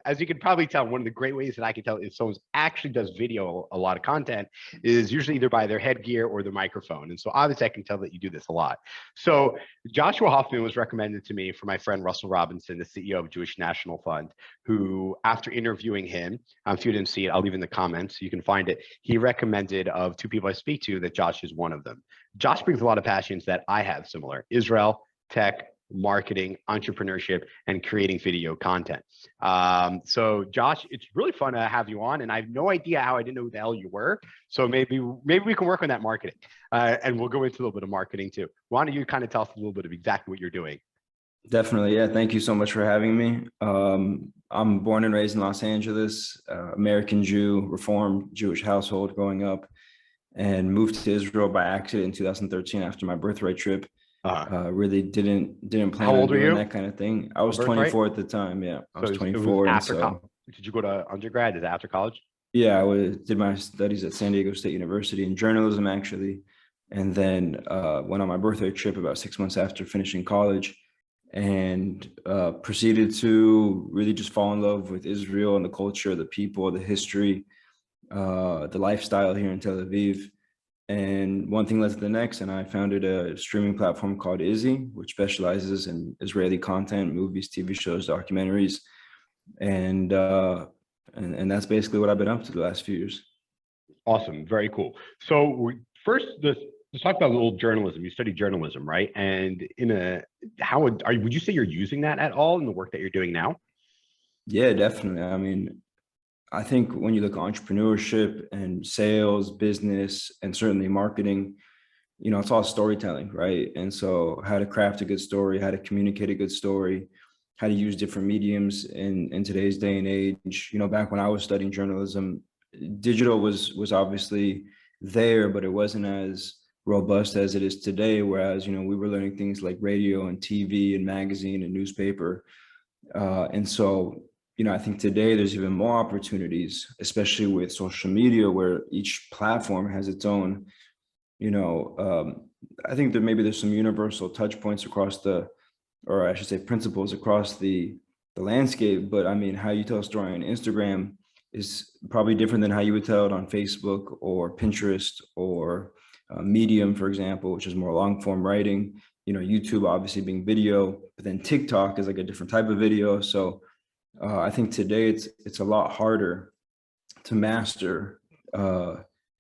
as you can probably tell, one of the great ways that I can tell if someone actually does video, a lot of content, is usually either by their headgear or their microphone. And so obviously I can tell that you do this a lot. So Joshua Hoffman was recommended to me for my friend Russell Robinson, the CEO of Jewish National Fund, who, after interviewing him, if you didn't see it, I'll leave in the comments, you can find it. He recommended of two people I speak to that Josh is one of them. Josh brings a lot of passions that I have similar: Israel, tech, marketing, entrepreneurship, and creating video content. So Josh, it's really fun to have you on, and I have no idea how I didn't know who the hell you were. So maybe we can work on that marketing, and we'll go into a little bit of marketing too. Why don't you kind of tell us a little bit of exactly what you're doing? Definitely. Yeah. Thank you so much for having me. I'm born and raised in Los Angeles, American Jew, Reformed Jewish household growing up, and moved to Israel by accident in 2013 after my birthright trip. Really didn't plan on doing that kind of thing. I was 24 at the time. Yeah, I was 24. And so, did you go to undergrad? Is that after college? Yeah, I did my studies at San Diego State University in journalism, actually, and then went on my birthright trip about 6 months after finishing college, and proceeded to really just fall in love with Israel and the culture, the people, the history, the lifestyle here in Tel Aviv. And one thing led to the next, and I founded a streaming platform called Izzy, which specializes in Israeli content, movies, TV shows, documentaries, and that's basically what I've been up to the last few years. Awesome, very cool. So first, let's talk about a little journalism. You studied journalism, right? And would you say you're using that at all in the work that you're doing now? Yeah, definitely. I mean, I think when you look at entrepreneurship and sales, business, and certainly marketing, it's all storytelling, right? And so how to craft a good story, how to communicate a good story, how to use different mediums in today's day and age. Back when I was studying journalism, digital was obviously there, but it wasn't as robust as it is today. Whereas, we were learning things like radio and TV and magazine and newspaper. And so, I think today there's even more opportunities, especially with social media, where each platform has its own, I think that maybe there's some universal touch points across or I should say principles across the landscape. But I mean, how you tell a story on Instagram is probably different than how you would tell it on Facebook or Pinterest or Medium, for example, which is more long form writing, YouTube obviously being video, but then TikTok is like a different type of video. So I think today it's a lot harder to master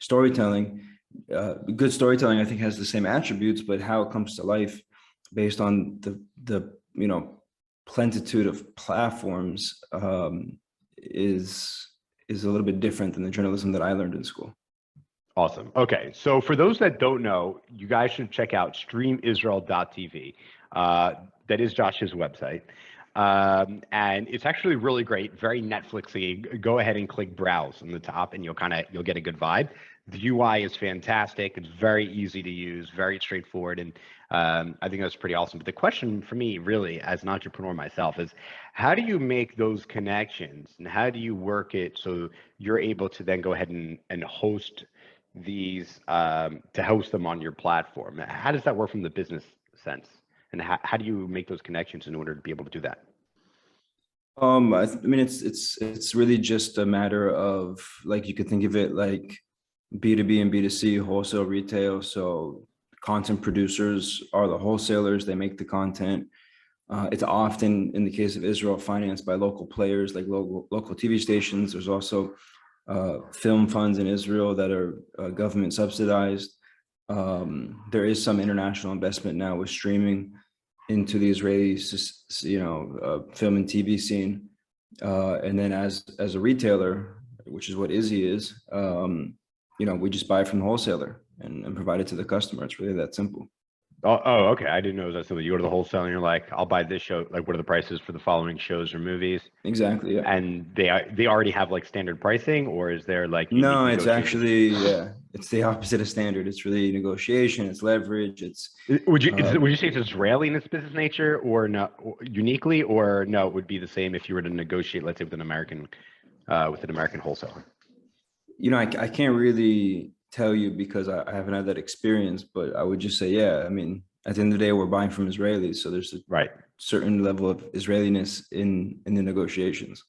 storytelling. Good storytelling, I think, has the same attributes, but how it comes to life based on the plentitude of platforms is a little bit different than the journalism that I learned in school. Awesome. Okay, so for those that don't know, you guys should check out streamisrael.tv. That is Josh's website. And it's actually really great, very Netflixy. Go ahead and click browse on the top and you'll get a good vibe. The UI is fantastic. It's very easy to use, very straightforward. And I think that's pretty awesome. But the question for me, really, as an entrepreneur myself, is how do you make those connections and how do you work it so you're able to then go ahead and host these, to host them on your platform? How does that work from the business sense? And how do you make those connections in order to be able to do that? I mean, it's really just a matter of, like, you could think of it like B2B and B2C, wholesale, retail. So content producers are the wholesalers, they make the content. It's often, in the case of Israel, financed by local players like local TV stations. There's also film funds in Israel that are government subsidized. There is some international investment now with streaming into the Israeli, film and TV scene. And then as a retailer, which is what Izzy is, we just buy from the wholesaler and provide it to the customer. It's really that simple. Oh, okay. I didn't know that. So you go to the wholesaler and you're like, I'll buy this show. Like, what are the prices for the following shows or movies? Exactly. Yeah. And they already have like standard pricing, or is there like no? It's actually it's the opposite of standard. It's really negotiation. It's leverage. Would you say it's Israeli in its business nature, or no, uniquely, or no? It would be the same if you were to negotiate, let's say, with an American wholesaler. I can't really tell you because I haven't had that experience, but I would just say, I mean, at the end of the day, we're buying from Israelis, so there's a certain level of Israeliness in the negotiations.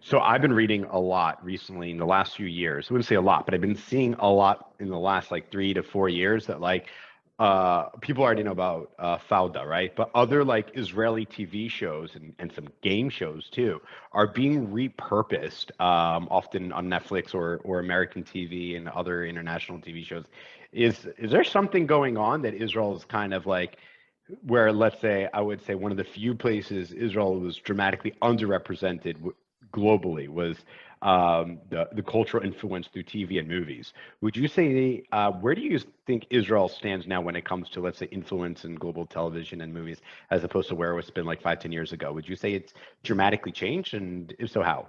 So I've been reading a lot recently in the last few years. I wouldn't say a lot, but I've been seeing a lot in the last like 3 to 4 years that like people already know about Fauda, right? But other like Israeli TV shows and some game shows too are being repurposed, often on Netflix or American TV and other international TV shows. Is there something going on that Israel is kind of like where, let's say, I would say one of the few places Israel was dramatically underrepresented globally was the cultural influence through TV and movies. Would you say, where do you think Israel stands now when it comes to, let's say, influence in global television and movies, as opposed to where it's been like 5, 10 years ago? Would you say it's dramatically changed? And if so, how?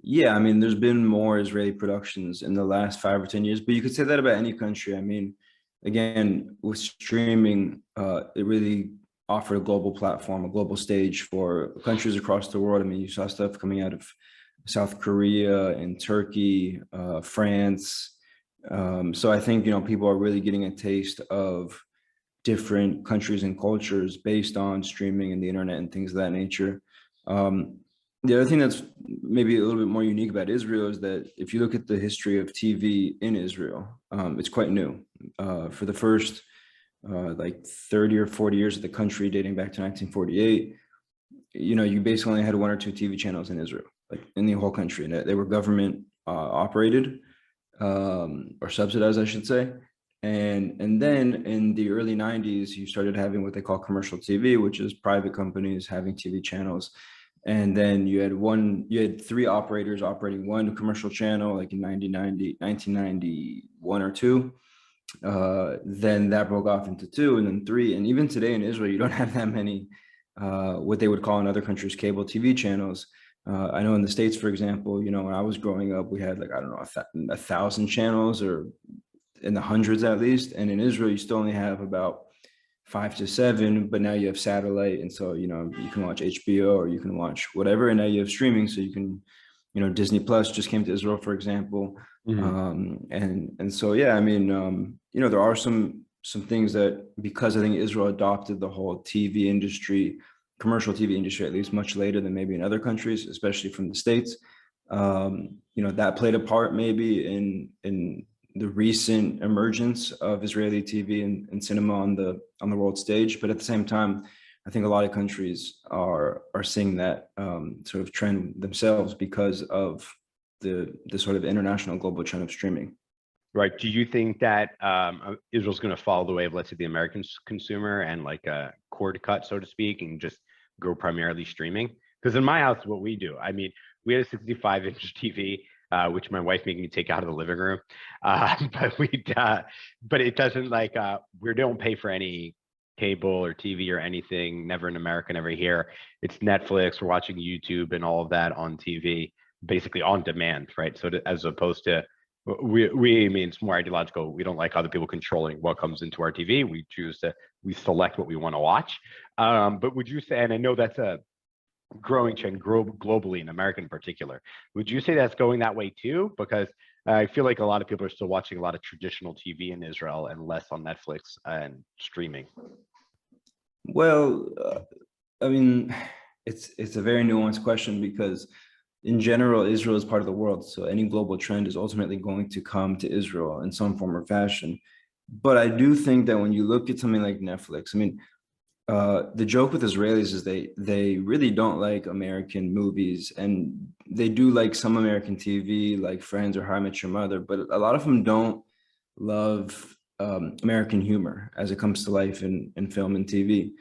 Yeah, I mean, there's been more Israeli productions in the last 5 or 10 years, but you could say that about any country. I mean, again, with streaming, it really offered a global platform, a global stage for countries across the world. I mean, you saw stuff coming out of South Korea and Turkey, France. So I think, people are really getting a taste of different countries and cultures based on streaming and the internet and things of that nature. Um, the other thing that's maybe a little bit more unique about Israel is that if you look at the history of TV in Israel, it's quite new. For the first like 30 or 40 years of the country, dating back to 1948, you basically only had one or two TV channels in Israel, like in the whole country, and they were government operated, or subsidized, I should say. And then in the early 90s, you started having what they call commercial TV, which is private companies having TV channels. And then you had three operators operating one commercial channel, like in 1991 or two. Then that broke off into two, and then three. And even today in Israel, you don't have that many, what they would call in other countries, cable TV channels. I know in the States, for example, when I was growing up, we had like, I don't know, 1,000 channels, or in the hundreds at least. And in Israel, you still only have about 5 to 7, but now you have satellite. And so, you can watch HBO or you can watch whatever. And now you have streaming. So you can, Disney Plus just came to Israel, for example. Mhm. And so, yeah, I mean, there are some things that, because I think Israel adopted the whole TV industry, commercial TV industry, at least much later than maybe in other countries, especially from the States, that played a part maybe in the recent emergence of Israeli TV and cinema on the world stage. But at the same time, I think a lot of countries are seeing that sort of trend themselves because of the sort of international global trend of streaming. Right. Do you think that Israel's going to follow the way of, let's say, the American consumer and like a cord cut, so to speak, and just go primarily streaming? Because in my house, what we do, I mean, we had a 65-inch TV, which my wife made me take out of the living room, but it doesn't like we don't pay for any cable or TV or anything. Never in America, never here. It's Netflix. We're watching YouTube and all of that on TV, basically on demand, right? So as opposed to we mean it's more ideological. We don't like other people controlling what comes into our TV. We select what we want to watch. But would you say, and I know that's a growing trend globally, in America in particular, would you say that's going that way too? Because I feel like a lot of people are still watching a lot of traditional TV in Israel and less on Netflix and streaming. Well, I mean, it's a very nuanced question, because in general, Israel is part of the world. So any global trend is ultimately going to come to Israel in some form or fashion. But I do think that when you look at something like Netflix, I mean, the joke with Israelis is they really don't like American movies, and they do like some American TV, like Friends or How I Met Your Mother, but a lot of them don't love American humor as it comes to life in film and TV.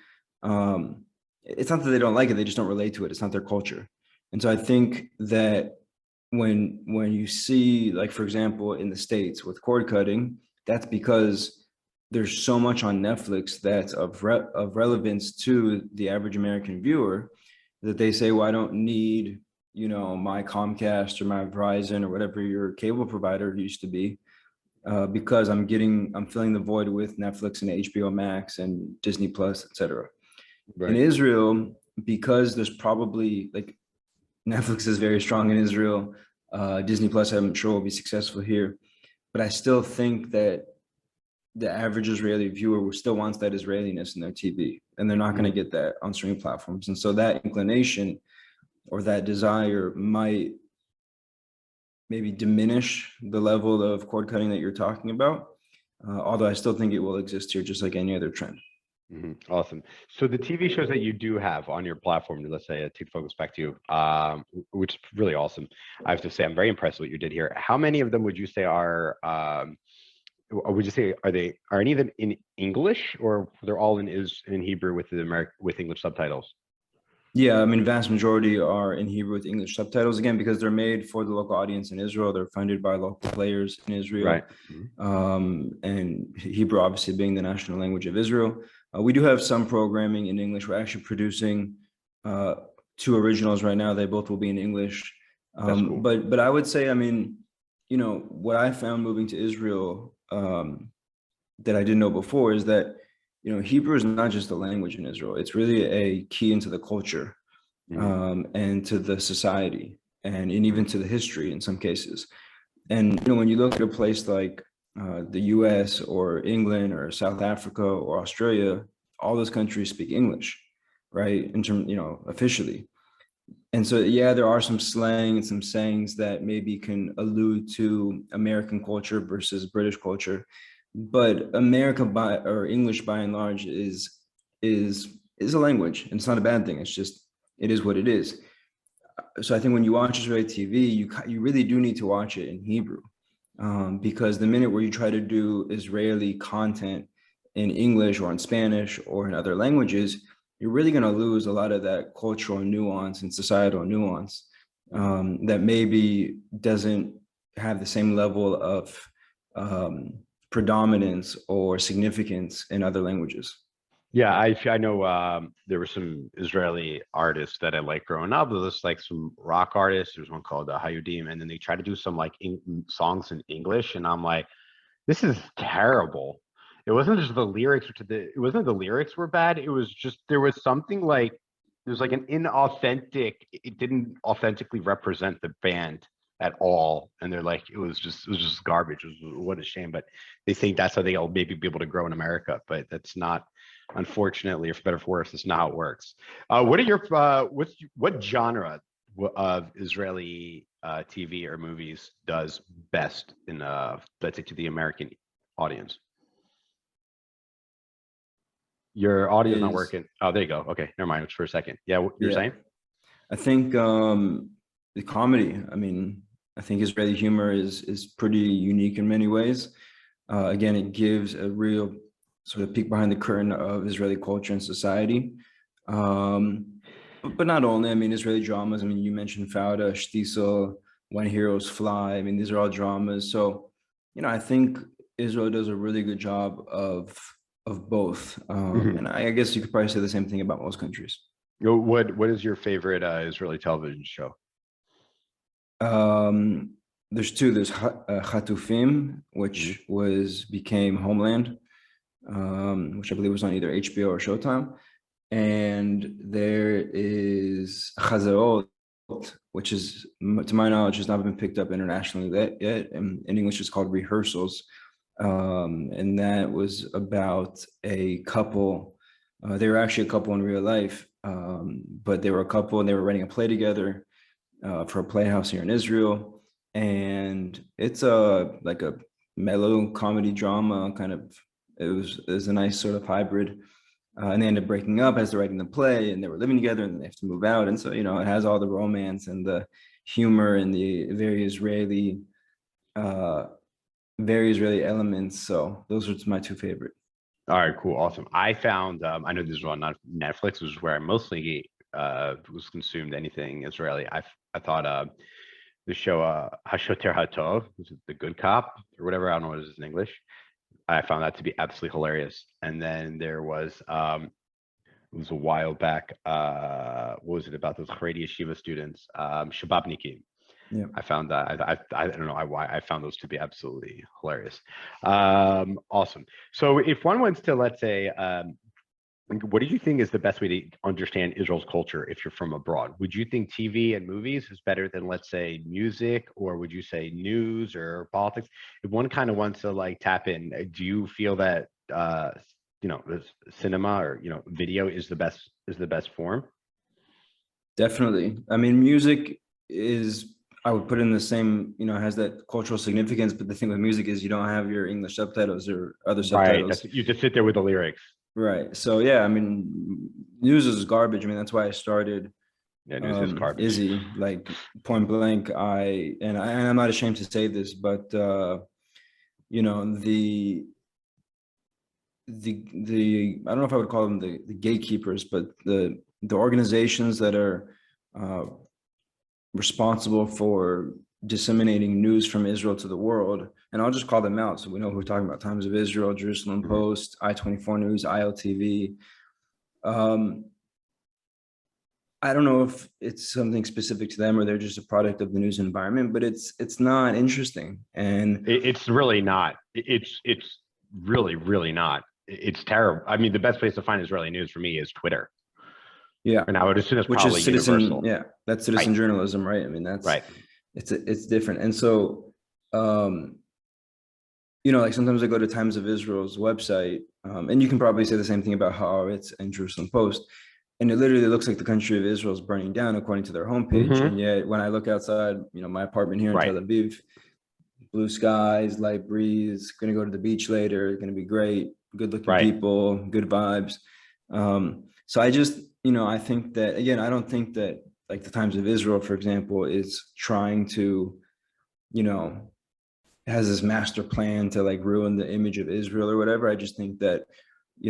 It's not that they don't like it; they just don't relate to it. It's not their culture. And so I think that when you see, like, for example, in the States with cord cutting, that's because there's so much on Netflix that's of relevance to the average American viewer, that they say, well, I don't need, my Comcast or my Verizon or whatever your cable provider used to be, because I'm filling the void with Netflix and HBO Max and Disney Plus, etc. In Right. Israel, because there's probably, like, Netflix is very strong in Israel. Disney Plus, I'm sure, will be successful here. But I still think that the average Israeli viewer still wants that Israeliness in their TV, and they're not going to get that on streaming platforms. And so that inclination or that desire might maybe diminish the level of cord cutting that you're talking about. Although I still think it will exist here, just like any other trend. Awesome. So the TV shows that you do have on your platform, let's say, take focus back to you, which is really awesome. I have to say, I'm very impressed with what you did here. How many of them would you say are, or would you say, are any of them in English, or they're all in Hebrew with with English subtitles? Yeah, I mean, vast majority are in Hebrew with English subtitles, again, because they're made for the local audience in Israel. They're funded by local players in Israel. Right. And Hebrew obviously being the national language of Israel. We do have some programming in English. We're actually producing two originals right now. They both will be in English. That's cool. But I would say, I mean, you know, what I found moving to Israel that I didn't know before is that, you know, Hebrew is not just a language in Israel. It's really a key into the culture and to the society and even to the history in some cases. And, you know, when you look at a place like the US or England or South Africa or Australia, all those countries speak English, right? In terms, you know, officially. And so, yeah, there are some slang and some sayings that maybe can allude to American culture versus British culture, but America or English by and large is a language, and it's not a bad thing. It's just it is what it is. So I think when you watch Israeli TV, you really do need to watch it in Hebrew, because the minute where you try to do Israeli content in English or in Spanish or in other languages, you're really going to lose a lot of that cultural nuance and societal nuance that maybe doesn't have the same level of predominance or significance in other languages. Yeah, I know there were some Israeli artists that I liked growing up. There's like some rock artists. There's one called Hayudim, and then they try to do some like songs in English, and I'm like, this is terrible. It wasn't just the lyrics, it wasn't the lyrics were bad. It was just there was something like there's like an inauthentic. It didn't authentically represent the band at all, and they're like it was just garbage. What a shame. But they think that's how they'll maybe be able to grow in America, but that's not. Unfortunately, or for better or for worse, that's not how it works. What are your what genre of Israeli TV or movies does best in let's say to the American audience? Your audio is not Is working. Oh, there you go. Okay, never mind. It's for a second. Yeah, what you're Yeah, saying? I think the comedy. I mean, I think Israeli humor is pretty unique in many ways. Again, it gives a real sort of peek behind the curtain of Israeli culture and society. But not only. I mean, Israeli dramas. I mean, you mentioned Fauda, Shtisel, When Heroes Fly. I mean, these are all dramas. So, you know, I think Israel does a really good job of both. Mhm. And I guess you could probably say the same thing about most countries. What is your favorite Israeli television show? There's two. There's Chatufim, Mhm. which became Homeland, which I believe was on either HBO or Showtime. And there is Chazarot, which is, to my knowledge, has not been picked up internationally yet. In English, it's called Rehearsals. And that was about a couple. They were actually a couple in real life, but they were a couple and they were writing a play together for a playhouse here in Israel. And it's like a mellow comedy drama kind of. It was a nice sort of hybrid. And they ended up breaking up as they're writing the play, and they were living together, and they have to move out. And so, you know, it has all the romance and the humor and the uh, very Israeli elements. So those are my two favorite. All right, cool, awesome. I found I know this was on Netflix, which is where I mostly was consumed anything Israeli. I thought the show Hashoter Hatov, was it the good cop or whatever? I don't know what it is in English. I found that to be absolutely hilarious. And then there was it was a while back. What was it about those Haredi yeshiva students? Shababnikim. Yeah. I found that I don't know why I found those to be absolutely hilarious. Awesome. So if one wants to, let's say, what do you think is the best way to understand Israel's culture if you're from abroad? Would you think TV and movies is better than, let's say, music, or would you say news or politics? If one kind of wants to like tap in, do you feel that you know, cinema or, you know, video is the best form? Definitely. I mean, music is, I would put in the same, has that cultural significance. But the thing with music is you don't have your English subtitles or other Right. That's subtitles. you just sit there with the lyrics. Right. So yeah, I mean, news is garbage. I mean, that's why I started Yeah, news is garbage. Izzy, like point blank. And I'm not ashamed to say this, but you know, the I don't know if I would call them the gatekeepers, but the organizations that are uh, responsible for disseminating news from Israel to the world. And I'll just call them out so we know who we're talking about: Times of Israel, Jerusalem Mhm. Post, I-24 News, ILTV. Um, I don't know if it's something specific to them or they're just a product of the news environment, but it's not interesting. And It's really not. It's really really not. It's terrible. I mean, the best place to find Israeli news for me is Twitter, yeah, and I would assume it's which probably is citizen, universal. yeah, that's Right. citizen journalism, right? I mean, Right. it's different. And so, um, like sometimes I go to Times of Israel's website, and you can probably say the same thing about Haaretz and Jerusalem Post, and it literally looks like the country of Israel is burning down according to their homepage. And Hmm. yet, when I look outside, my apartment here in Right. Tel Aviv, blue skies, light breeze, going to go to the beach later, going to be great, good looking Right. people, good vibes. So I just, I think that, again, I don't think that like the Times of Israel, for example, is trying to, you know, has this master plan to like ruin the image of Israel or whatever. I just think that, at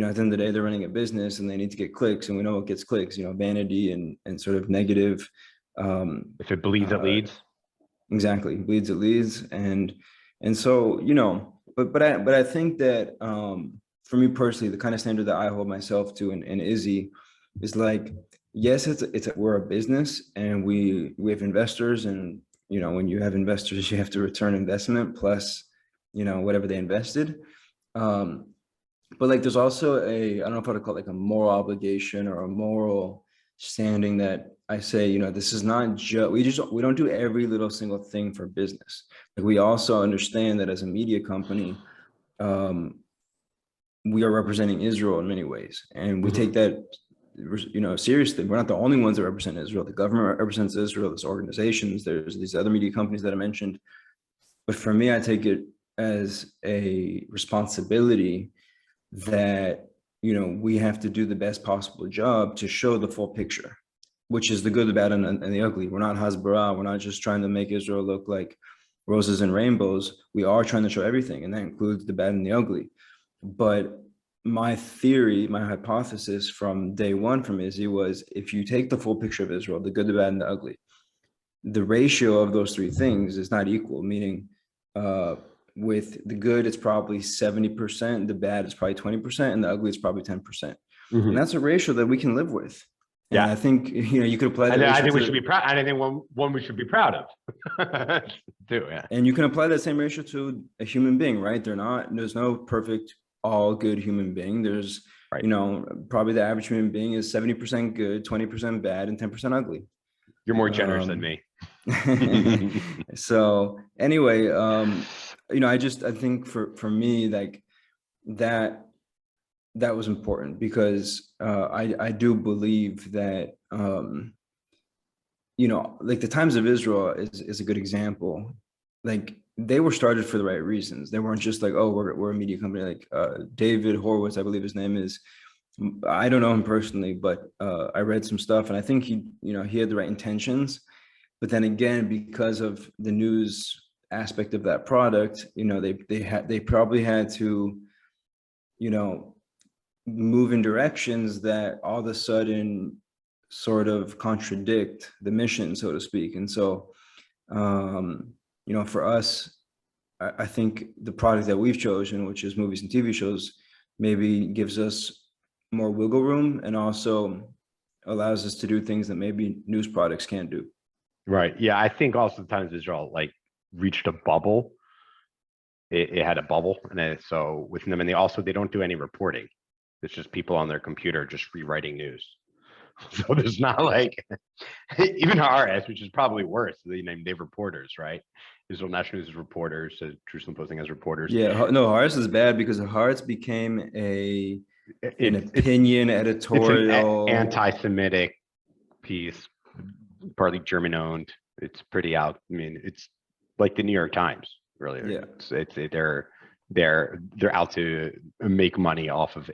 the end of the day, they're running a business and they need to get clicks, and we know what gets clicks, vanity and sort of negative. If it bleeds, it uh, leads. exactly, leads it leads, and so but I think that for me personally, the kind of standard that I hold myself to in Izzy is like, yes, we're a business and we have investors, and when you have investors, you have to return investment plus whatever they invested. Um, but like there's also I don't know if I'd call it like a moral obligation or a moral standing that I say, this is not we don't do every little single thing for business. Like we also understand that as a media company, um, we are representing Israel in many ways, and we take Hmm. that seriously. We're not the only ones that represent Israel. The government represents Israel. There's organizations. There's these other media companies that I mentioned. But for me, I take it as a responsibility that we have to do the best possible job to show the full picture, which is the good, the bad, and the ugly. We're not Hasbara. We're not just trying to make Israel look like roses and rainbows. We are trying to show everything, and that includes the bad and the ugly. But my theory, my hypothesis from day one from Izzy was, if you take the full picture of Israel, the good, the bad, and the ugly, the ratio of those three things is not equal, meaning with the good, it's probably 70%, the bad is probably 20%, and the ugly is probably 10%. And Hmm. that's a ratio that we can live with. And Yeah. I think, you could apply that And I ratio think we should to, be proud. And I think one we should be proud of. Too. Yeah. and you can apply that same ratio to a human being, right? There's no perfect, all good human being. There's, Right. probably the average human being is 70% good, 20% bad, and 10% ugly. You're more generous than Um, me. so anyway, I think for me, like that that was important because I do believe that like the Times of Israel is a good example. Like they were started for the right reasons. They weren't just like, oh, we're a media company. Like David Horowitz, I believe his name is. I don't know him personally, but I read some stuff, and I think he had the right intentions. But then again, because of the news aspect of that product, they probably had to, you know, move in directions that all of a sudden sort of contradict the mission, so to speak. And so, for us, I think the product that we've chosen, which is movies and TV shows, maybe gives us more wiggle room and also allows us to do things that maybe news products can't do. Right. Yeah. I think also the Times of Israel like reached a bubble. It had a bubble, and then so within them, and they don't do any reporting. It's just people on their computer just rewriting news. So there's not like even RS, which is probably worse. They have reporters, right? Israel National News reporters, Jerusalem Posting has reporters. Yeah, no, Hearts is bad because Hearts became an It's opinion it's an editorial. anti-Semitic piece. partly German owned. It's pretty out. I mean, it's like the New York Times, really. Yeah. They're out to make money off of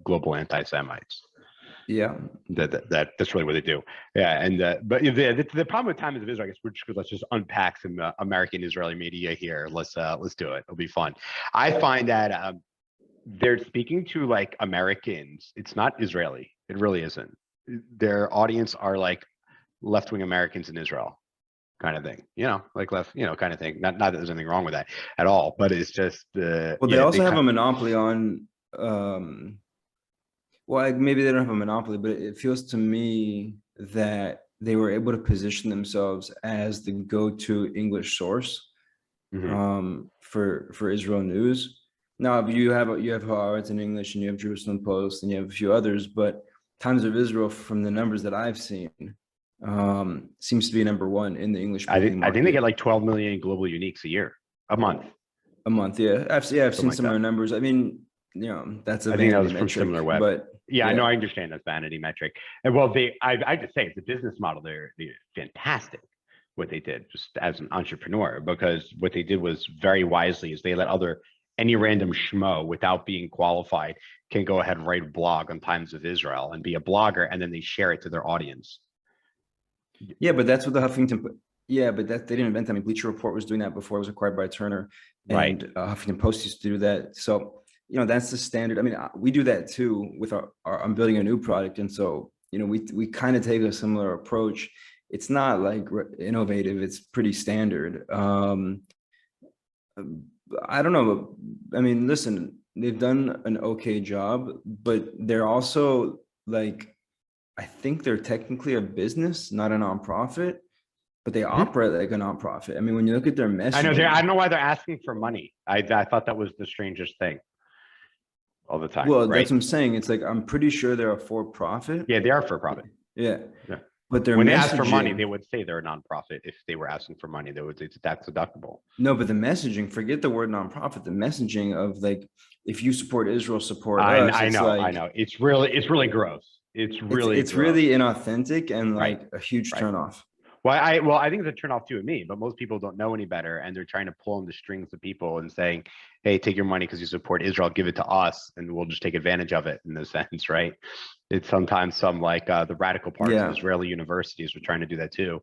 global anti-Semites. Yeah. That's really what they do. Yeah, and but the problem with Times of Israel, I guess, let's just unpack some American Israeli media here. Let's do it. It'll be fun. I find that they're speaking to like Americans. It's not Israeli. It really isn't. Their audience are like left-wing Americans in Israel, kind of thing. Like left, kind of thing. Not that there's anything wrong with that at all, but it's just well, they also have a monopoly on. Well, maybe they don't have a monopoly, but it feels to me that they were able to position themselves as the go-to English source for Israel news. Now, you have Haaretz in English, and you have Jerusalem Post, and you have a few others, but Times of Israel, from the numbers that I've seen, seems to be number one in the English. I think they get like 12 million global uniques a month. A month, yeah. I've seen similar numbers. I mean, that's I think that was from similar web. But yeah, I know, I understand that's vanity metric. And well, I just say it's a business model. They're fantastic what they did just as an entrepreneur, because what they did was very wisely is they let any random schmo without being qualified can go ahead and write a blog on Times of Israel and be a blogger, and then they share it to their audience. Yeah, but that's what the Huffington. Yeah, but they didn't invent that. I mean, Bleacher Report was doing that before it was acquired by Turner, and right. Huffington Post used to do that. So that's the standard. I mean, we do that too with I'm building a new product, and so we kind of take a similar approach. It's not like innovative; it's pretty standard. I don't know. I mean, listen, they've done an okay job, but they're also like, I think they're technically a business, not a nonprofit, but they operate like a nonprofit. I mean, when you look at their messaging, I don't know why they're asking for money. I thought that was the strangest thing all the time. Well, right? That's what I'm saying. It's like, I'm pretty sure they're a for-profit. Yeah, they are for-profit. Yeah. But when they ask for money, they would say they're a nonprofit. If they were asking for money, they would say it's tax deductible. No, but the messaging, forget the word nonprofit, the messaging of like, if you support Israel, support us. I know. It's really gross. It's really inauthentic and like a huge turnoff. Well, I think it's a turnoff to me, but most people don't know any better, and they're trying to pull on the strings of people and saying, "Hey, take your money because you support Israel, give it to us, and we'll just take advantage of it." In a sense, right? It's sometimes some like the radical parts of Israeli universities were trying to do that too.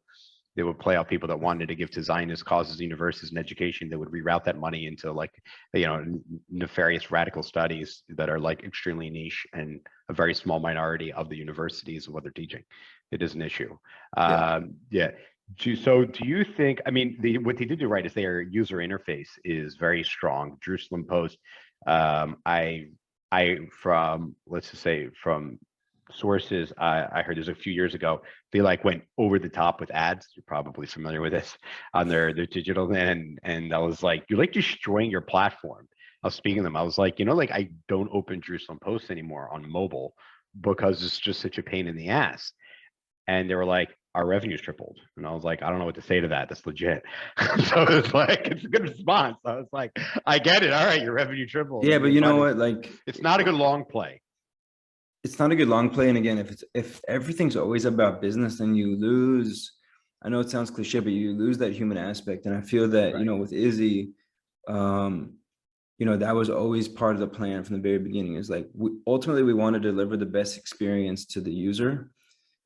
They would play out people that wanted to give to Zionist causes, universities, and education. They would reroute that money into like, nefarious radical studies that are like extremely niche and a very small minority of the universities and what they're teaching. It is an issue. So do you think, I mean, what they did do right is their user interface is very strong. Jerusalem Post, let's just say from sources, I heard there's a few years ago, they like went over the top with ads. You're probably familiar with this on their digital, and I was like, you're like destroying your platform. I was speaking to them. I was like, I don't open Jerusalem Post anymore on mobile because it's just such a pain in the ass. And they were like, our revenue's tripled. And I was like, I don't know what to say to that. That's legit. So it's like, it's a good response. I was like, I get it. All right, your revenue tripled. Yeah, but you know what? Like, it's not a good long play. It's not a good long play. And again, if everything's always about business, then you lose. I know it sounds cliche, but you lose that human aspect. And I feel that, with Izzy, that was always part of the plan from the very beginning. Is like, ultimately we want to deliver the best experience to the user,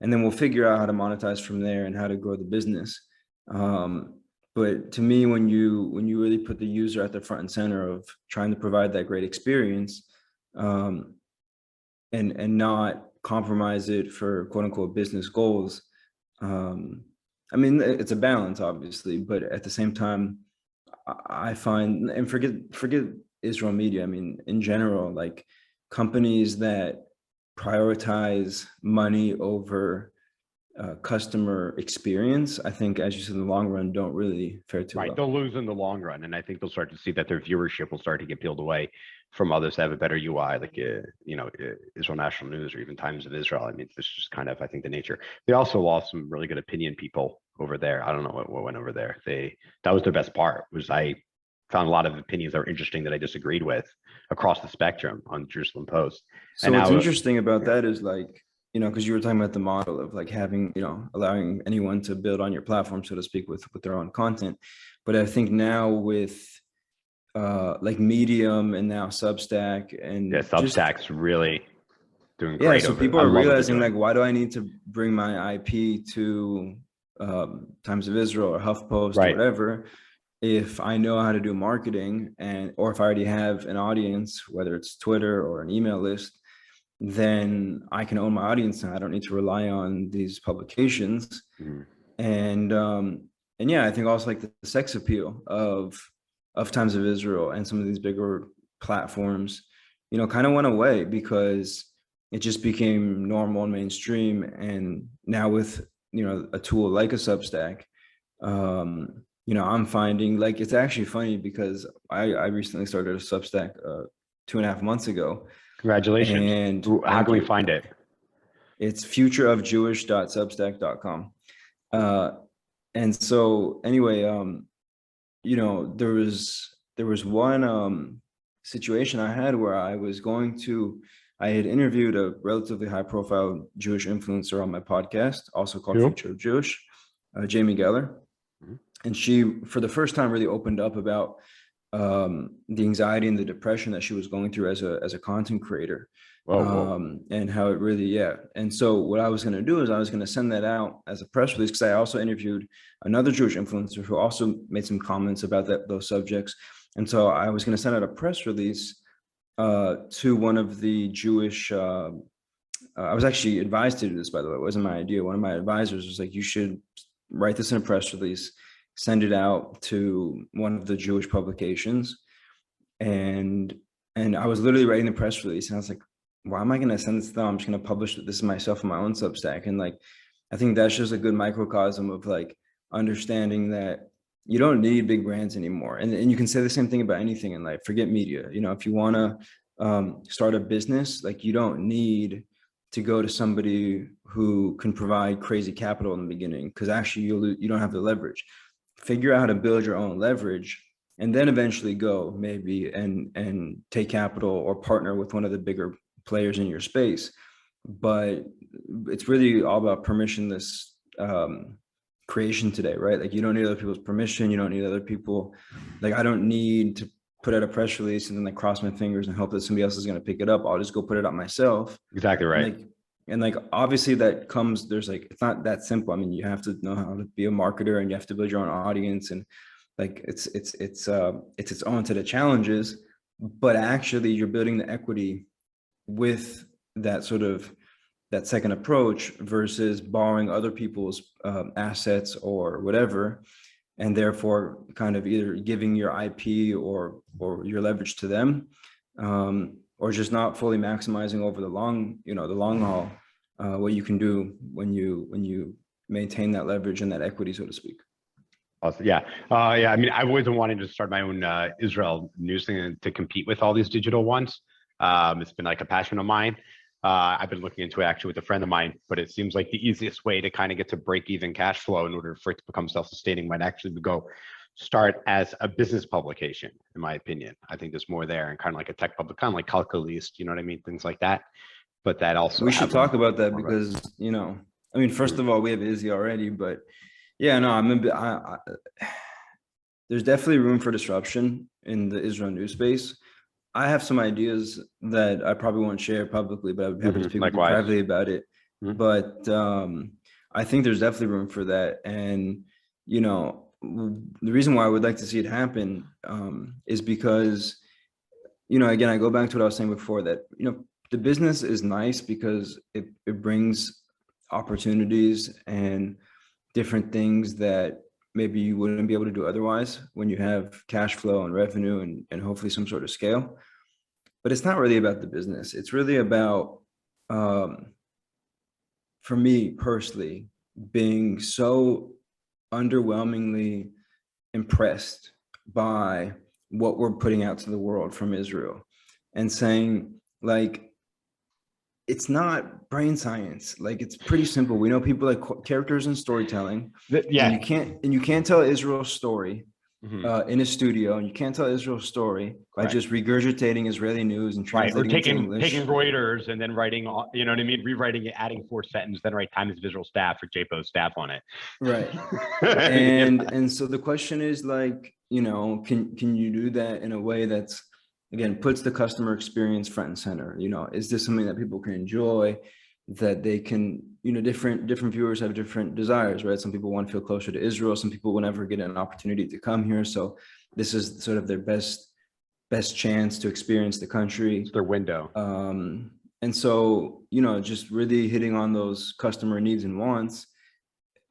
and then we'll figure out how to monetize from there and how to grow the business. But to me, when you really put the user at the front and center of trying to provide that great experience, and not compromise it for quote unquote business goals. I mean, it's a balance, obviously, but at the same time, I find, and forget Israel media. I mean, in general, like companies that prioritize money over customer experience, I think, as you said, in the long run, don't really fare too well. They'll lose in the long run, and I think they'll start to see that their viewership will start to get peeled away from others that have a better UI, like Israel National News or even Times of Israel. I mean, it's just kind of, I think, the nature. They also lost some really good opinion people over there. I don't know what went over there. That was their best part. Was I found a lot of opinions that were interesting that I disagreed with across the spectrum on Jerusalem Post. So what's interesting about that is like, you know, because you were talking about the model of like having, you know, allowing anyone to build on your platform, so to speak, with their own content. But I think now with like Medium and now Substack and Yeah, just, Substack's really doing yeah, great so over it. people I are love what they're realizing doing. like, why do I need to bring my IP to Times of Israel or HuffPost or Right. whatever, if I know how to do marketing, and or if I already have an audience, whether it's Twitter or an email list, then I can own my audience now. I don't need to rely on these publications. Mhm. And yeah, I think also like the sex appeal of Times of Israel and some of these bigger platforms, you know, kind of went away because it just became normal and mainstream. And now with, you know, a tool like a Substack, you know, I'm finding like, it's actually funny because I recently started a Substack 2.5 months ago. Congratulations. And How thank can we you. find it? It's futureofjewish.substack.com. Uh, and so anyway, you know, there was one situation I had where I had interviewed a relatively high profile Jewish influencer on my podcast, also called Who? Future of Jewish, Jamie Geller. Mhm. And she, for the first time, really opened up about the anxiety and the depression that she was going through as a content creator, Whoa, whoa. and how it really, yeah. And so what I was going to do is I was going to send that out as a press release, because I also interviewed another Jewish influencer who also made some comments about those subjects. And so I was going to send out a press release to one of the Jewish, I was actually advised to do this, by the way. It wasn't my idea. One of my advisors was like, you should write this in a press release, send it out to one of the Jewish publications. And I was literally writing the press release, and I was like, why am I going to send this to them? I'm just going to publish this myself on my own Substack. And like, I think that's just a good microcosm of like understanding that you don't need big brands anymore. And you can say the same thing about anything in life. Forget media. You know, if you want to start a business, like you don't need to go to somebody who can provide crazy capital in the beginning, because actually you don't have the leverage. Figure out how to build your own leverage, and then eventually go maybe and take capital or partner with one of the bigger players in your space. But it's really all about permissionless creation today, right? Like you don't need other people's permission. You don't need other people. Like I don't need to put out a press release and then like cross my fingers and hope that somebody else is going to pick it up. I'll just go put it up myself. Exactly And right. like, and like obviously that comes, there's like, it's not that simple. I mean, you have to know how to be a marketer, and you have to build your own audience, and like it's its own set of challenges. But actually you're building the equity with that sort of that second approach versus borrowing other people's assets or whatever, and therefore kind of either giving your IP or your leverage to them, or just not fully maximizing over the long haul, what you can do when you maintain that leverage and that equity, so to speak. Awesome. Yeah. Yeah. I mean, I've always been wanting to start my own Israel news thing to compete with all these digital ones. It's been like a passion of mine. I've been looking into it actually with a friend of mine, but it seems like the easiest way to kind of get to break even cash flow in order for it to become self-sustaining might actually go start as a business publication, in my opinion. I think there's more there, and kind of like a tech public, kind of like Calculist, you know what I mean? Things like that. But that also We should have talk about that more of a- because, I mean, first of all, we have Izzy already, but yeah, no, I'm a bit, there's definitely room for disruption in the Israel news space. I have some ideas that I probably won't share publicly, but I would be happy to speak with you Likewise. privately about it. Mhm. But I think there's definitely room for that. And, the reason why I would like to see it happen is because, again, I go back to what I was saying before, that, the business is nice because it brings opportunities and different things that maybe you wouldn't be able to do otherwise when you have cash flow and revenue and hopefully some sort of scale. But it's not really about the business. It's really about, for me personally, being so underwhelmingly impressed by what we're putting out to the world from Israel, and saying, like, it's not brain science. Like, it's pretty simple. We know people like characters and storytelling, and Yeah. you can't tell Israel's story in a studio, and you can't tell Israel's story by Correct. just regurgitating Israeli news and Right, or translating it to English. taking Reuters and then writing, you know what I mean, rewriting it, adding 4 sentences, then write Times of Israel staff or JPO staff on it. Right. And so the question is, like, you know, can you do that in a way that's, again, puts the customer experience front and center? You know, is this something that people can enjoy, that they can, you know, different viewers have different desires, right? Some people want to feel closer to Israel. Some people will never get an opportunity to come here. So this is sort of their best chance to experience the country. It's their window. And so, you know, just really hitting on those customer needs and wants.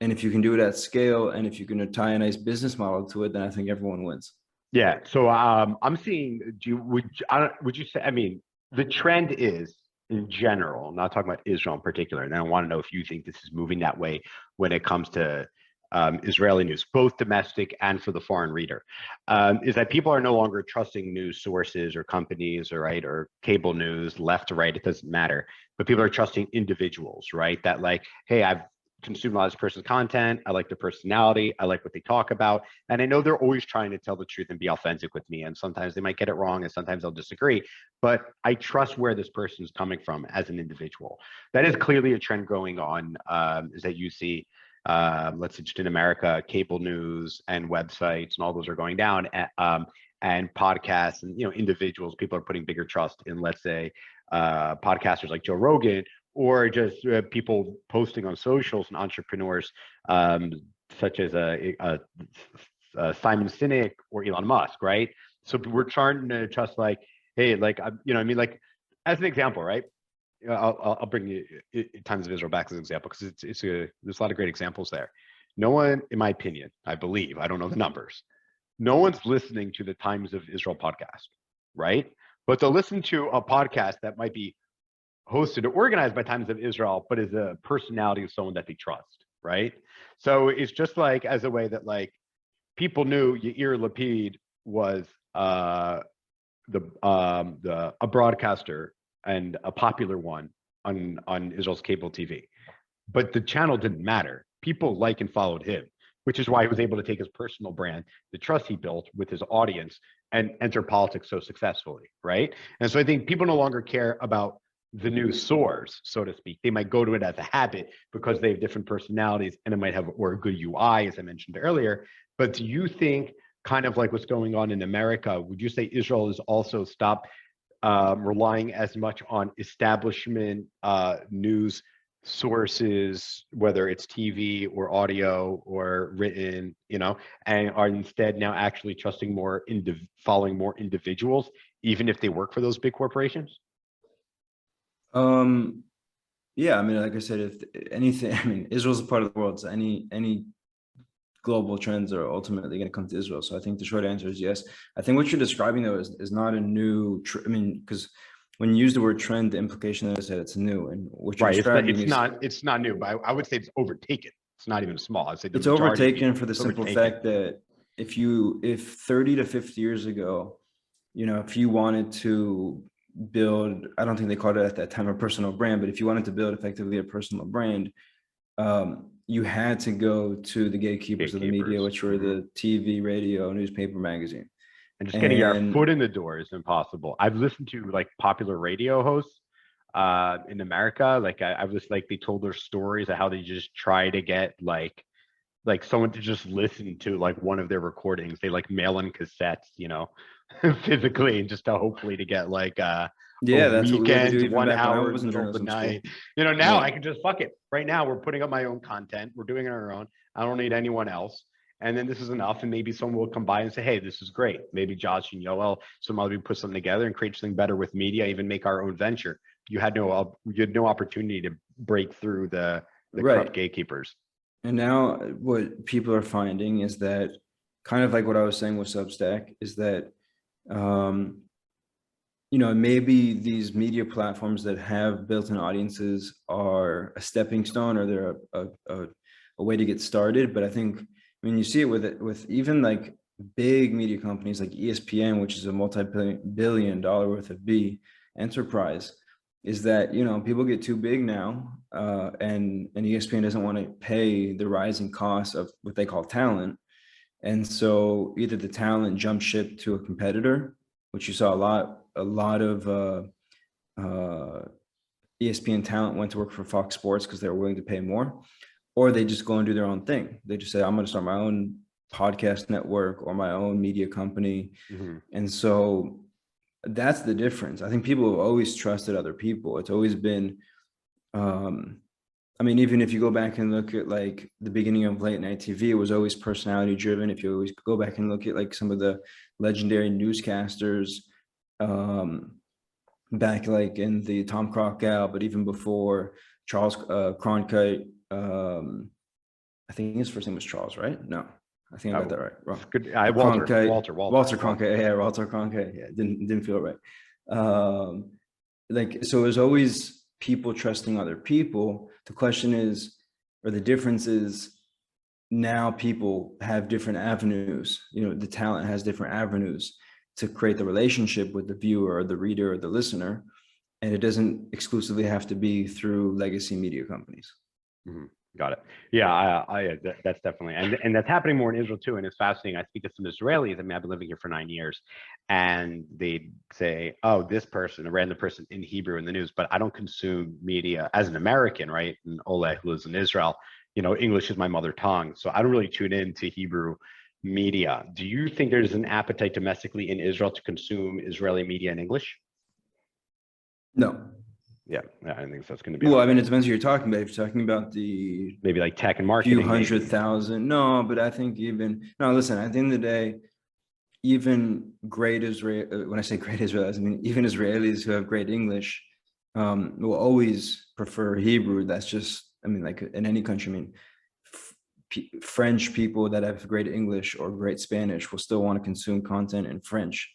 And if you can do it at scale, and if you're going to tie a nice business model to it, then I think everyone wins. Yeah. So I'm seeing, would you say, I mean, the trend is in general, not talking about Israel in particular, and I want to know if you think this is moving that way when it comes to Israeli news, both domestic and for the foreign reader, is that people are no longer trusting news sources or companies, or cable news, left to right, it doesn't matter. But people are trusting individuals, right? That like, hey, I've consumed a lot of this person's content. I like their personality. I like what they talk about. And I know they're always trying to tell the truth and be authentic with me. And sometimes they might get it wrong and sometimes they'll disagree. But I trust where this person is coming from as an individual. That is clearly a trend going on, is that you see, let's say just in America, cable news and websites and all those are going down, and podcasts and, you know, individuals, people are putting bigger trust in, let's say, podcasters like Joe Rogan, or just people posting on socials and entrepreneurs, such as Simon Sinek or Elon Musk, right? So we're trying to trust, like, hey, like, you know, I mean, like, as an example, right? I'll bring you Times of Israel back as an example, because there's a lot of great examples there. No one, in my opinion, I believe, I don't know the numbers, no one's listening to the Times of Israel podcast, right? But they'll listen to a podcast that might be hosted or organized by Times of Israel, but is a personality of someone that they trust, right? So it's just like, as a way that, like, people knew Yair Lapid was a broadcaster and a popular one on Israel's cable TV, but the channel didn't matter. People like and followed him, which is why he was able to take his personal brand, the trust he built with his audience, and enter politics so successfully, right? And so I think people no longer care about the news source, so to speak. They might go to it as a habit because they have different personalities, and it might have, or a good UI, as I mentioned earlier. But do you think, kind of like what's going on in America, would you say Israel has also stopped relying as much on establishment news sources, whether it's TV or audio or written, you know, and are instead now actually trusting more, following more individuals, even if they work for those big corporations? Yeah, I mean, like I said, if anything, I mean, Israel's a part of the world, so any global trends are ultimately going to come to Israel. So I think the short answer is yes. I think what you're describing, though, is not a new, I mean, because when you use the word trend, the implication is that it's new, and what you're describing it's not new, but I would say it's overtaken. It's not even small. I'd say it's overtaken for the simple fact that if 30 to 50 years ago, you know, if you wanted to build, I don't think they called it at that time a personal brand, but if you wanted to build effectively a personal brand, you had to go to the gatekeepers of the media, which were the TV, radio, newspaper, magazine. And just getting our foot in the door is impossible. I've listened to, like, popular radio hosts in America. Like, I've just, like, they told their stories of how they just try to get like someone to just listen to, like, one of their recordings. They, like, mail in cassettes, you know, physically, and just to hopefully to get, like, yeah, that's weekend, what we 1 hour in of the night. You know, now I can just fuck it. Right now, we're putting up my own content. We're doing it on our own. I don't need anyone else. And then this is enough. And maybe someone will come by and say, hey, this is great. Maybe Josh and Yoel, some other people put something together and create something better with media, even make our own venture. You had no opportunity to break through the corrupt gatekeepers. And now what people are finding is that, kind of like what I was saying with Substack, is that, you know, maybe these media platforms that have built-in audiences are a stepping stone, or they're a way to get started. But I think, I mean, you see it with even like big media companies like ESPN, which is a multi-billion dollar worth of enterprise, is that, you know, people get too big now, and ESPN doesn't want to pay the rising costs of what they call talent. And so either the talent jumped ship to a competitor, which you saw a lot of ESPN talent went to work for Fox Sports because they were willing to pay more, or they just go and do their own thing. They just say, I'm going to start my own podcast network or my own media company. Mm-hmm. And so that's the difference. I think people have always trusted other people. It's always been, I mean, even if you go back and look at like the beginning of late night TV, it was always personality driven. If you always go back and look at like some of the legendary newscasters, back like in the Tom Crockow, but even before Charles Cronkite, I think his first name was Charles, right? No, I think I got that right. Wrong. Good. Walter Cronkite. Yeah, Walter Cronkite. Yeah, didn't feel right. Like, so there's always people trusting other people. The question is, or the difference is, now people have different avenues. You know, the talent has different avenues to create the relationship with the viewer or the reader or the listener. And it doesn't exclusively have to be through legacy media companies. Mm-hmm. Got it. Yeah, that's definitely, and that's happening more in Israel too. And it's fascinating. I speak to some Israelis. I mean, I've been living here for 9 years, and they say, "Oh, this person, a random person in Hebrew in the news," but I don't consume media as an American, right? And Ole, who lives in Israel, you know, English is my mother tongue, so I don't really tune in to Hebrew media. Do you think there's an appetite domestically in Israel to consume Israeli media in English? No. Yeah, I think that's going to be. Well, I mean, it depends who you're talking about. If you're talking about the maybe like tech and marketing, few 100,000, no, but I think listen, at the end of the day, even great Israel, when I say great Israelis, I mean, even Israelis who have great English will always prefer Hebrew. That's just, I mean, like in any country, I mean, French people that have great English or great Spanish will still want to consume content in French.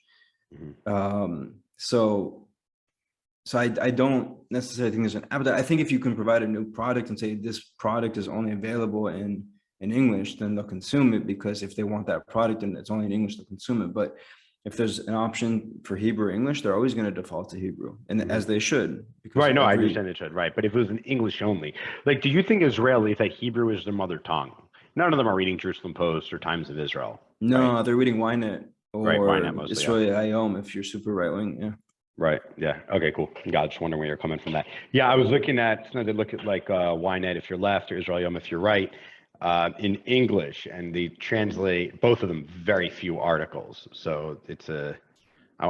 Mm-hmm. So I don't necessarily think there's an appetite. I think if you can provide a new product and say this product is only available in English, then they'll consume it, because if they want that product and it's only in English, they'll consume it. But if there's an option for Hebrew or English, they're always going to default to Hebrew, and as they should. Right. No, I understand they should. Right. But if it was in English only, like, do you think Israelis that Hebrew is their mother tongue? None of them are reading Jerusalem Post or Times of Israel. No, right? They're reading Ynet or Ynet mostly, Israel Hayom if you're super right wing. Yeah. Right. Yeah. Okay, cool. God, just wondering where you're coming from that. Yeah, I was looking at, so they look at like Ynet if you're left or Israel Hayom if you're right, in English, and they translate both of them very few articles. So it's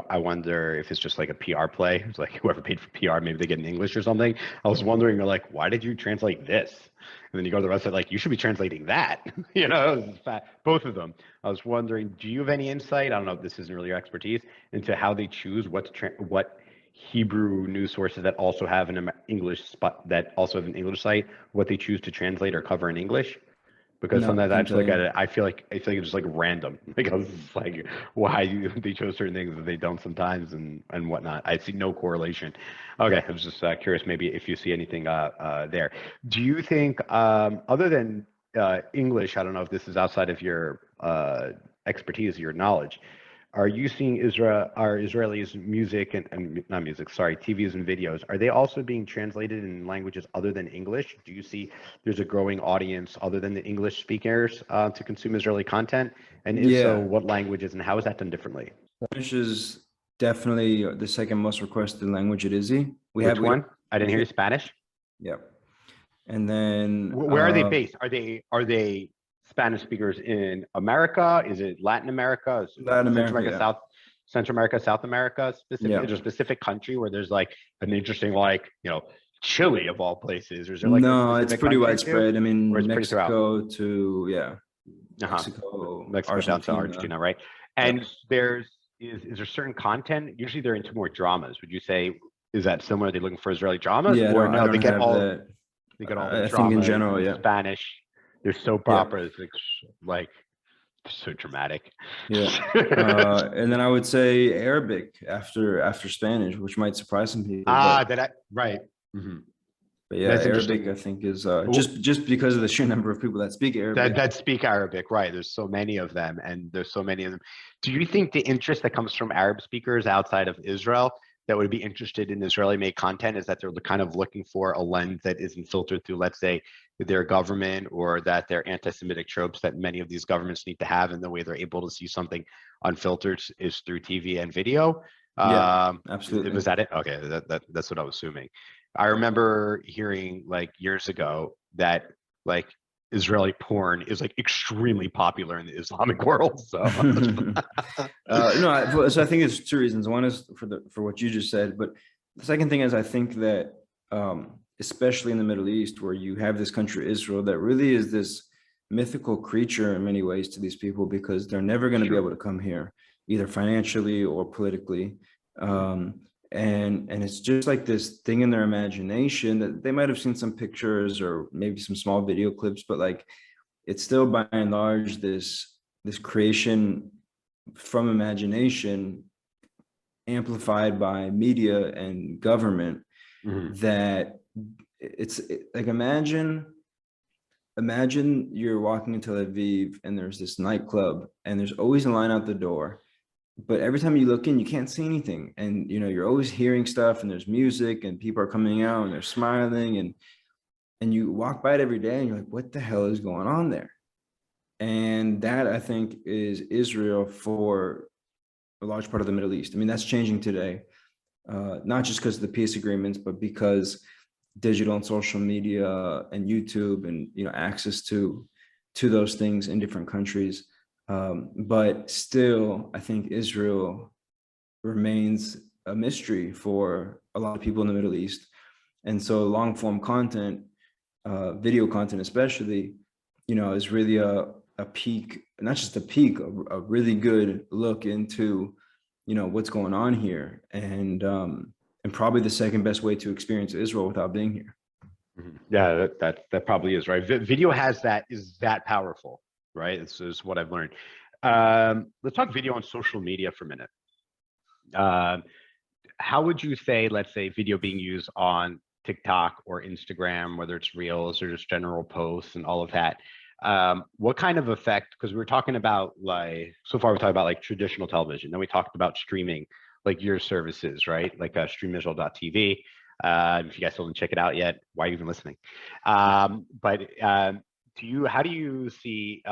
I wonder if it's just like a PR play. It's like whoever paid for PR, maybe they get in English or something. I was wondering, you're like, why did you translate this? And then you go to the website, like, you should be translating that. You know, both of them. I was wondering, do you have any insight? I don't know if this isn't really your expertise, into how they choose what Hebrew news sources that also have an English spot, that also have an English site, what they choose to translate or cover in English? Because sometimes I just look at it, I feel like it's just like random. Like I was just like, why they chose certain things that they don't sometimes and whatnot. I see no correlation. Okay, I was just curious, maybe if you see anything there. Do you think, other than English, I don't know if this is outside of your expertise, your knowledge, are you seeing Israelis music and not music, sorry, TVs and videos, are they also being translated in languages other than English? Do you see there's a growing audience other than the English speakers to consume Israeli content? And if so, what languages, and how is that done differently? Spanish is definitely the second most requested language at Izzy. Which one? I didn't hear you. Spanish? Yep. And then where are they based? Are they Spanish speakers in America? Is it Latin America? Latin America, Central America, South America, specific? Is there a specific country where there's like an interesting, like, you know, Chile of all places? Or is there like no, it's pretty widespread. I mean, Mexico to Mexico down to Argentina, right? And is there certain content? Usually they're into more dramas. Would you say, is that similar? Are they looking for Israeli dramas? Yeah, or no, they get all the I think in general, Spanish. There's soap operas, like so dramatic. Yeah. And then I would say Arabic after Spanish, which might surprise some people. Right. Mm-hmm. But yeah, Arabic I think is just because of the sheer number of people that speak Arabic. That speak Arabic, right? There's so many of them, and there's so many of them. Do you think the interest that comes from Arab speakers outside of Israel, that would be interested in Israeli made content is that they're kind of looking for a lens that isn't filtered through, let's say, their government, or that they're anti-Semitic tropes that many of these governments need to have. And the way they're able to see something unfiltered is through TV and video. Yeah, Was absolutely. that it? Okay, that's what I was assuming. I remember hearing like years ago that like Israeli porn is like extremely popular in the Islamic world. So No, so I think it's two reasons. One is for what you just said, but the second thing is I think that especially in the Middle East, where you have this country Israel that really is this mythical creature in many ways to these people, because they're never going to be able to come here either financially or politically. And it's just like this thing in their imagination that they might have seen some pictures or maybe some small video clips, but like it's still by and large this creation from imagination amplified by media and government. That like imagine you're walking in Tel Aviv and there's this nightclub and there's always a line out the door, but every time you look in you can't see anything, and you're always hearing stuff, and there's music and people are coming out and they're smiling, and you walk by it every day and you're like, what the hell is going on there? And that, I think, is Israel for a large part of the Middle East. I mean, that's changing today, not just because of the peace agreements, but because digital and social media and YouTube and access to those things in different countries. But still, I think Israel remains a mystery for a lot of people in the Middle East. And so long form content, video content especially, is really a peek, not just a peek, a really good look into, what's going on here. And probably the second best way to experience Israel without being here. Yeah, that probably is right. Video is that powerful, right? This is what I've learned. Let's talk video on social media for a minute. How would you say, let's say, video being used on TikTok or Instagram, whether it's reels or just general posts and all of that? What kind of effect? Because we were talking about so far we're talking about like traditional television. Then we talked about streaming, like your services, right? Like streamisrael.tv. If you guys still didn't check it out yet, why are you even listening? But how do you see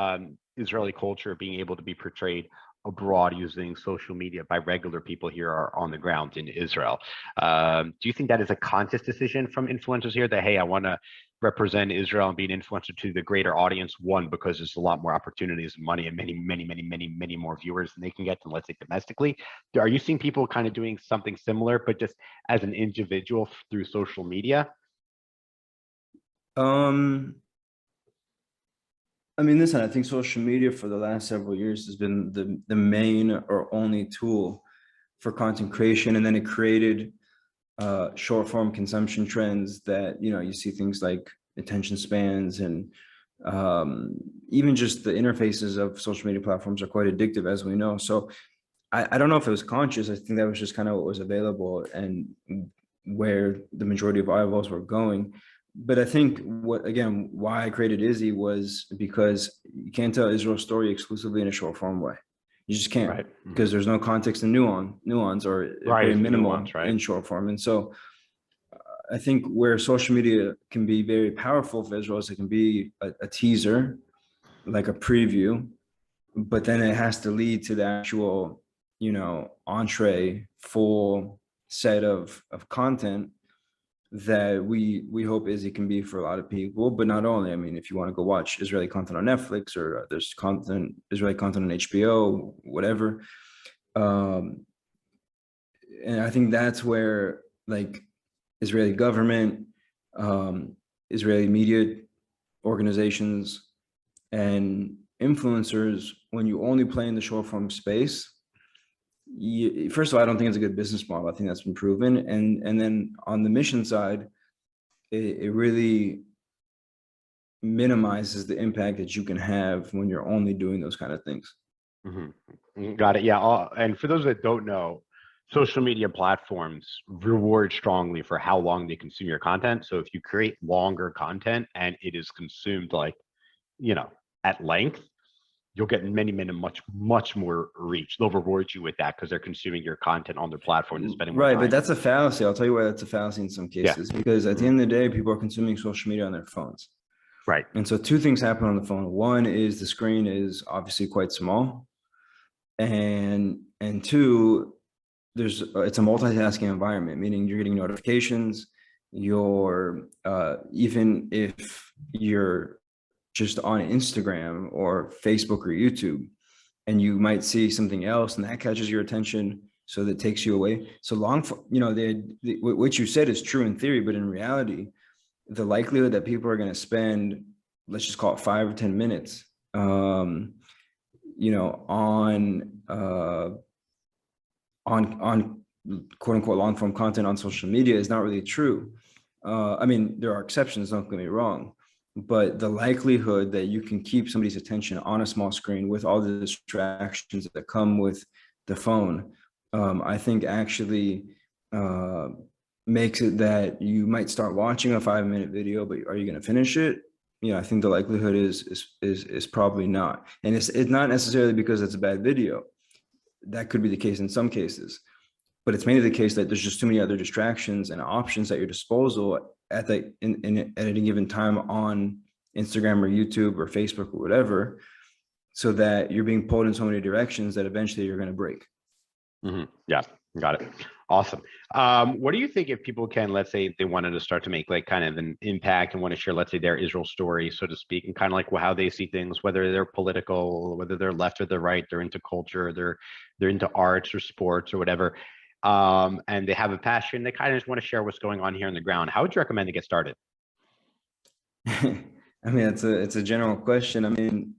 Israeli culture being able to be portrayed abroad using social media by regular people here are on the ground in Israel? Do you think that is a conscious decision from influencers here that, hey, I want to represent Israel and be an influencer to the greater audience? One, because there's a lot more opportunities and money and many more viewers than they can get than, let's say, domestically. Are you seeing people kind of doing something similar, but just as an individual through social media? I mean, listen, I think social media for the last several years has been the main or only tool for content creation. And then it created short form consumption trends that, you see things like attention spans, and even just the interfaces of social media platforms are quite addictive, as we know. So I don't know if it was conscious. I think that was just kind of what was available and where the majority of eyeballs were going. But I think why I created Izzy was because you can't tell Israel's story exclusively in a short form way. You just can't, right? Because there's no context and nuance or very minimal in short form. And so I think where social media can be very powerful for Israel is it can be a teaser, like a preview, but then it has to lead to the actual, entree, full set of content that we hope Izzy can be for a lot of people. But not only, I mean, if you want to go watch Israeli content on Netflix, or there's Israeli content on HBO, whatever. And I think that's where like Israeli government, Israeli media organizations, and influencers, when you only play in the short form space, first of all, I don't think it's a good business model. I think that's been proven. And then on the mission side, it really minimizes the impact that you can have when you're only doing those kind of things. Got it. Yeah. And for those that don't know, social media platforms reward strongly for how long they consume your content. So if you create longer content and it is consumed at length, you'll get much more reach. They'll reward you with that because they're consuming your content on their platform and spending more Right, time. but that's a fallacy. I'll tell you why that's a fallacy in some Yeah. cases, because at the end of the day, people are consuming social media on their phones. Right. And so two things happen on the phone. One is the screen is obviously quite small. And two, it's a multitasking environment, meaning you're getting notifications. You're even if you're just on Instagram or Facebook or YouTube, and you might see something else and that catches your attention, so that takes you away. So what you said is true in theory, but in reality, the likelihood that people are going to spend, let's just call it 5 or 10 minutes, on quote unquote long form content on social media is not really true. I mean, there are exceptions, don't get me wrong, but the likelihood that you can keep somebody's attention on a small screen with all the distractions that come with the phone, I think actually makes it that you might start watching a 5-minute video, but are you going to finish it? I think the likelihood is probably not. And it's not necessarily because it's a bad video. That could be the case in some cases, but it's mainly the case that there's just too many other distractions and options at your disposal at any given time on Instagram or YouTube or Facebook or whatever, so that you're being pulled in so many directions that eventually you're going to break. Yeah, got it. Awesome. What do you think if people can, let's say they wanted to start to make like kind of an impact and want to share, let's say, their Israel story, so to speak, and kind of like how they see things, whether they're political, whether they're left or they're right, they're into culture, they're into arts or sports or whatever, and they have a passion, they kind of just want to share what's going on here on the ground. How would you recommend to get started? I mean, it's a general question. I mean,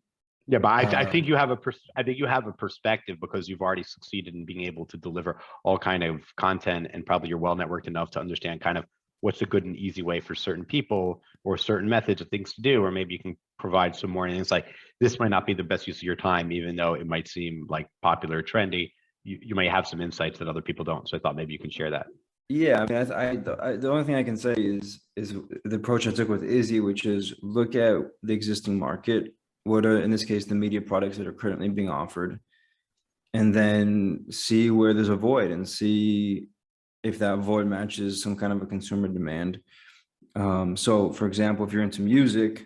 yeah, but I think you have a perspective because you've already succeeded in being able to deliver all kind of content, and probably you're well networked enough to understand kind of what's a good and easy way for certain people or certain methods of things to do, or maybe you can provide some more insight. This might not be the best use of your time, even though it might seem like popular or trendy. You may have some insights that other people don't. So I thought maybe you can share that. Yeah, I mean, the only thing I can say is the approach I took with Izzy, which is look at the existing market. What are, in this case, the media products that are currently being offered, and then see where there's a void and see if that void matches some kind of a consumer demand. So for example, if you're into music,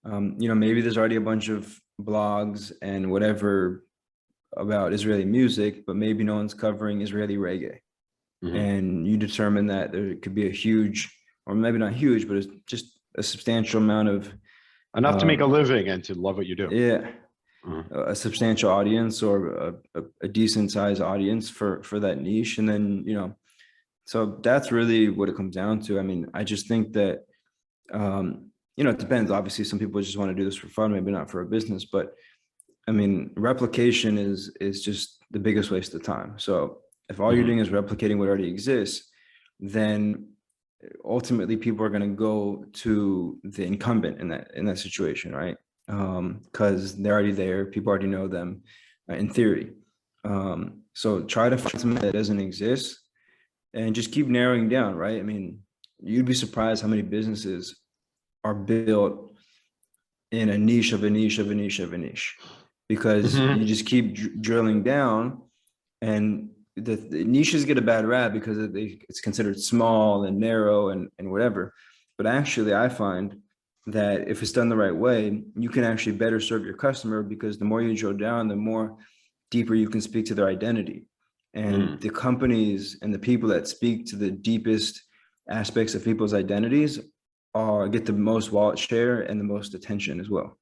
maybe there's already a bunch of blogs and whatever about Israeli music, but maybe no one's covering Israeli reggae. And you determine that there could be a huge, or maybe not huge, but it's just a substantial amount of enough to make a living and to love what you do. Yeah. A substantial audience, or a decent sized audience for that niche. And then, so that's really what it comes down to. I mean, I just think that, it depends. Obviously, some people just want to do this for fun, maybe not for a business, but I mean, replication is just the biggest waste of time. So if all you're doing is replicating what already exists, then ultimately people are going to go to the incumbent in that situation, right? Because they're already there, people already know them, in theory. So try to find something that doesn't exist and just keep narrowing down, right? I mean, you'd be surprised how many businesses are built in a niche of a niche of a niche of a niche, because you just keep drilling down, and the niches get a bad rap because it's considered small and narrow and whatever. But actually, I find that if it's done the right way, you can actually better serve your customer, because the more you drill down, the more deeper you can speak to their identity. And the companies and the people that speak to the deepest aspects of people's identities get the most wallet share and the most attention as well.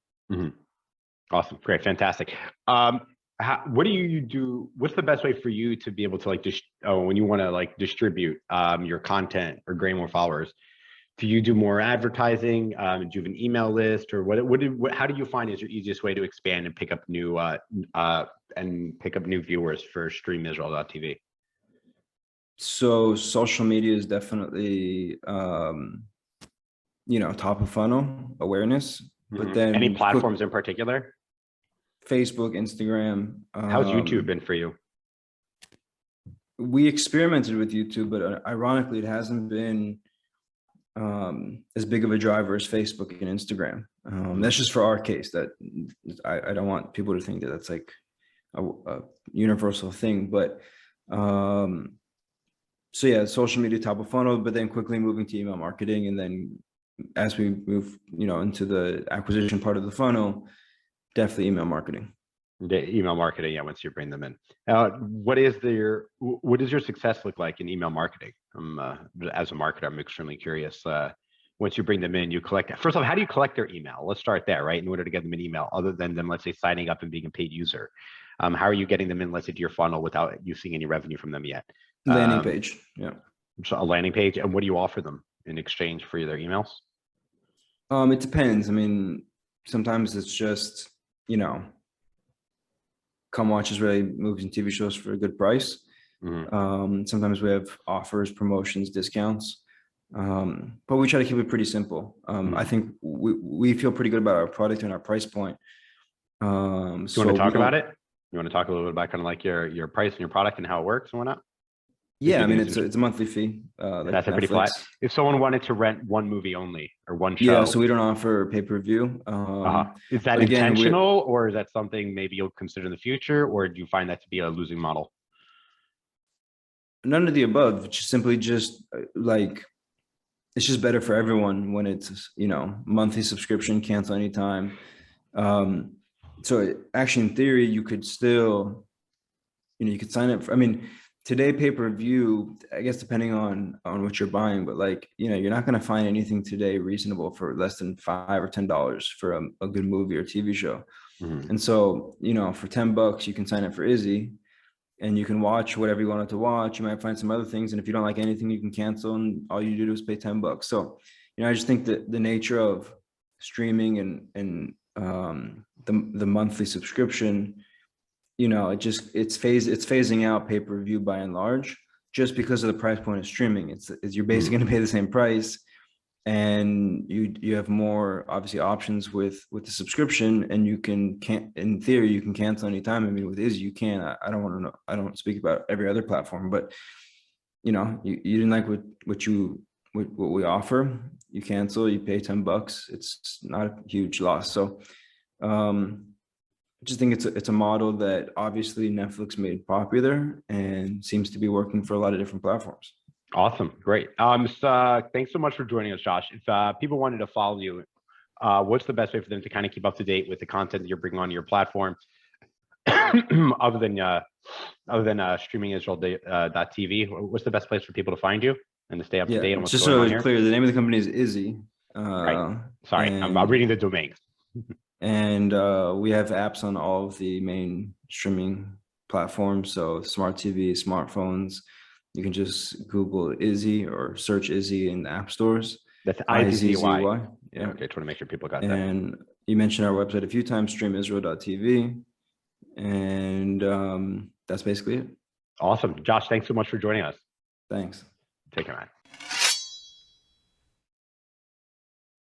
Awesome. Great. Fantastic. What do you do? What's the best way for you to be able to when you want to distribute your content or gain more followers? Do you do more advertising? Do you have an email list, or how do you find is your easiest way to expand and pick up new viewers for streamisrael.tv? So social media is definitely top of funnel awareness, but then any platforms in particular? Facebook, Instagram. How's YouTube been for you? We experimented with YouTube, but ironically, it hasn't been as big of a driver as Facebook and Instagram. That's just for our case. That I don't want people to think that that's like a universal thing, but so yeah, social media top of funnel, but then quickly moving to email marketing, and then as we move, into the acquisition part of the funnel, definitely email marketing. The email marketing, yeah, once you bring them in. What does your success look like in email marketing? As a marketer, I'm extremely curious. Once you bring them in, you collect. First off, how do you collect their email? Let's start there, right? In order to get them an email, other than them, let's say, signing up and being a paid user, how are you getting them in, let's say, to your funnel without you seeing any revenue from them yet? Landing page, yeah. So a landing page, and what do you offer them in exchange for their emails? It depends. I mean, sometimes it's just, come watch Israeli movies and TV shows for a good price. Sometimes we have offers, promotions, discounts, but we try to keep it pretty simple. I think we feel pretty good about our product and our price point. Do you want to talk about it? You want to talk a little bit about kind of like your price and your product and how it works and whatnot? Yeah, I mean, it's a monthly fee. Like that's a pretty flat. If someone wanted to rent one movie only or one show, yeah, so we don't offer pay-per-view. Is that intentional, or is that something maybe you'll consider in the future, or do you find that to be a losing model? None of the above. It's simply just like, it's just better for everyone when it's monthly subscription, cancel anytime. So actually, in theory, you could still, you could sign up for, I mean, today pay-per-view, I guess, depending on what you're buying, but like, you're not going to find anything today reasonable for less than $5 or $10 for a good movie or TV show. And so, for $10, you can sign up for Izzy and you can watch whatever you wanted to watch. You might find some other things. And if you don't like anything, you can cancel, and all you do is pay $10. So, I just think that the nature of streaming and the monthly subscription, it's phasing out pay-per-view by and large, just because of the price point of streaming. You're basically going to pay the same price, and you have more obviously options with the subscription, and in theory you can cancel anytime. I mean, with Izzy, you can. I don't want to know. I don't speak about every other platform, but you didn't like what we offer, you cancel, you pay $10. It's not a huge loss. So I just think it's a model that obviously Netflix made popular and seems to be working for a lot of different platforms. Awesome. Great. So, thanks so much for joining us, Josh. If people wanted to follow you, what's the best way for them to kind of keep up to date with the content that you're bringing on your platform, other than streamingisrael.tv? What's the best place for people to find you and to stay up to date on what's just going on so here? Clear, the name of the company is Izzy. Right. Sorry, I'm reading the domain. And we have apps on all of the main streaming platforms. So smart TV, smartphones. You can just Google Izzy or search Izzy in the app stores. That's Izzy. Yeah. Okay, just want to make sure people got that. And you mentioned our website a few times, streamisrael.tv. And that's basically it. Awesome. Josh, thanks so much for joining us. Thanks. Take care, man.